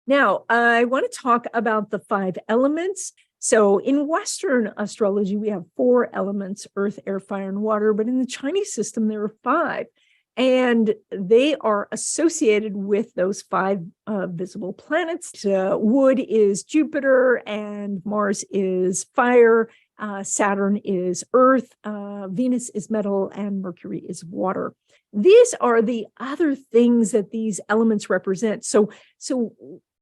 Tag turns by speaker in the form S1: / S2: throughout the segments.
S1: Now, I want to talk about the 5 elements. So in Western astrology, we have 4 elements: earth, air, fire, and water. But in the Chinese system, there are 5. And they are associated with those 5 visible planets. Wood is Jupiter, and Mars is fire. Saturn is earth. Venus is metal, and Mercury is water. These are the other things that these elements represent. So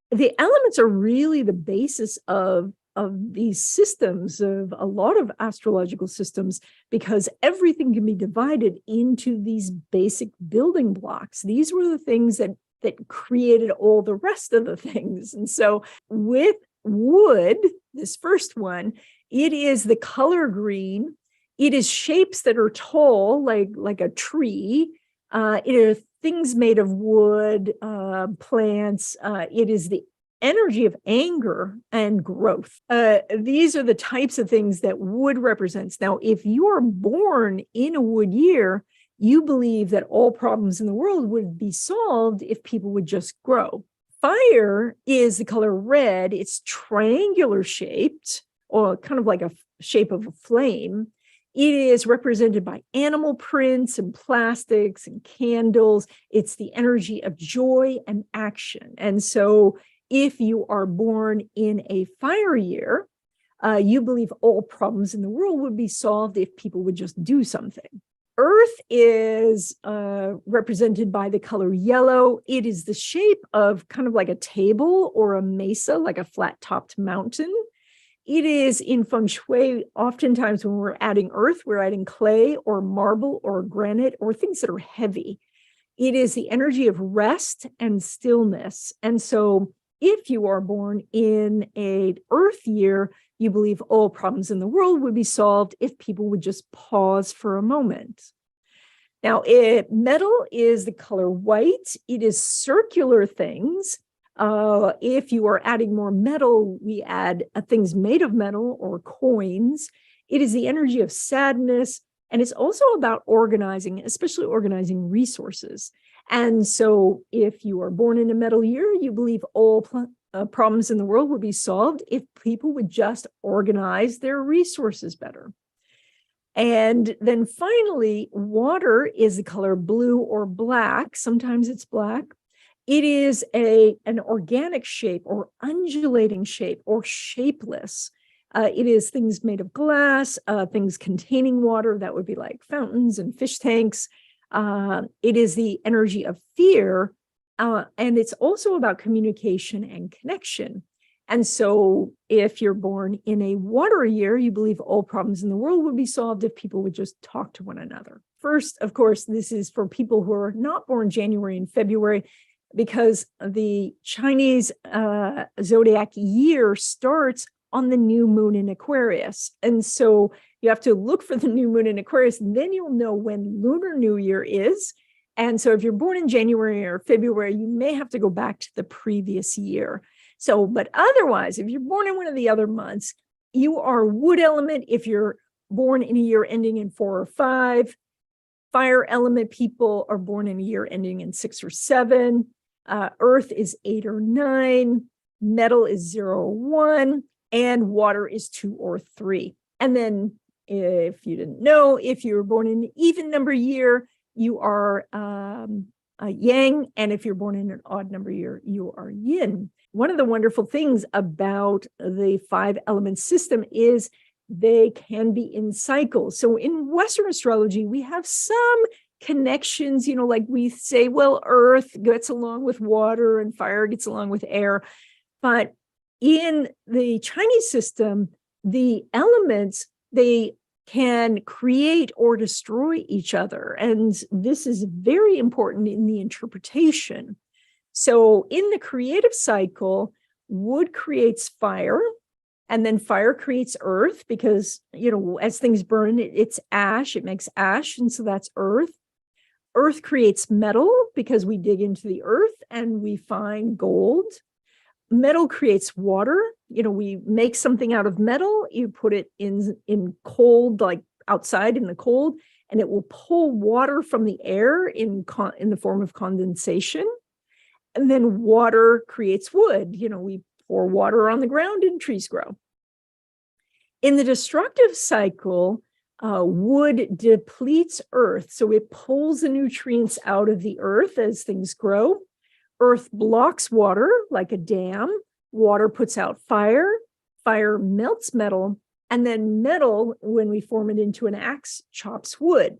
S1: the elements are really the basis of these systems, of a lot of astrological systems, because everything can be divided into these basic building blocks. These were the things that created all the rest of the things. And so with wood, this first one, it is the color green. It is shapes that are tall, like a tree. It are things made of wood, plants. It is the energy of anger and growth. These are the types of things that wood represents. Now, if you are born in a wood year, you believe that all problems in the world would be solved if people would just grow. Fire is the color red. It's triangular shaped, or kind of like a shape of a flame. It is represented by animal prints and plastics and candles. It's the energy of joy and action. And so if you are born in a fire year, you believe all problems in the world would be solved if people would just do something. Earth is represented by the color yellow. It is the shape of kind of like a table or a mesa, like a flat-topped mountain. It is in feng shui, oftentimes when we're adding earth, we're adding clay or marble or granite or things that are heavy. It is the energy of rest and stillness. And so if you are born in an earth year, you believe all problems in the world would be solved if people would just pause for a moment. Now, metal is the color white. It is circular things. If you are adding more metal, we add things made of metal or coins. It is the energy of sadness. And it's also about organizing, especially organizing resources. And so if you are born in a metal year, you believe all problems in the world would be solved if people would just organize their resources better. And then finally, water is the color blue or black. Sometimes it's black. It is an organic shape or undulating shape or shapeless. It is things made of glass, things containing water. That would be like fountains and fish tanks. It is the energy of fear. And it's also about communication and connection. And so if you're born in a water year, you believe all problems in the world would be solved if people would just talk to one another. First, of course, this is for people who are not born January and February, because the Chinese zodiac year starts on the new moon in Aquarius. And so you have to look for the new moon in Aquarius, and then you'll know when Lunar New Year is. And so if you're born in January or February, you may have to go back to the previous year. So, but otherwise, if you're born in one of the other months, you are wood element. If you're born in a year ending in 4 or 5, fire element people are born in a year ending in 6 or 7. Earth is 8 or 9. Metal is 0 or 1. And water is 2 or 3. And then if you didn't know, if you were born in an even number year, you are yang. And if you're born in an odd number year, you are yin. One of the wonderful things about the 5 element system is they can be in cycles. So in Western astrology, we have some connections, like we say, well, earth gets along with water and fire gets along with air. But in the Chinese system, the elements, they can create or destroy each other. And this is very important in the interpretation. So in the creative cycle, wood creates fire, and then fire creates earth because, as things burn, it's ash, it makes ash, and so that's earth. Earth creates metal because we dig into the earth and we find gold. Metal creates water. We make something out of metal, you put it in cold, like outside in the cold, and it will pull water from the air in the form of condensation. And then water creates wood. We pour water on the ground and trees grow. In the destructive cycle, wood depletes earth. So it pulls the nutrients out of the earth as things grow. Earth blocks water like a dam. Water puts out fire. Fire melts metal. And then metal, when we form it into an axe, chops wood.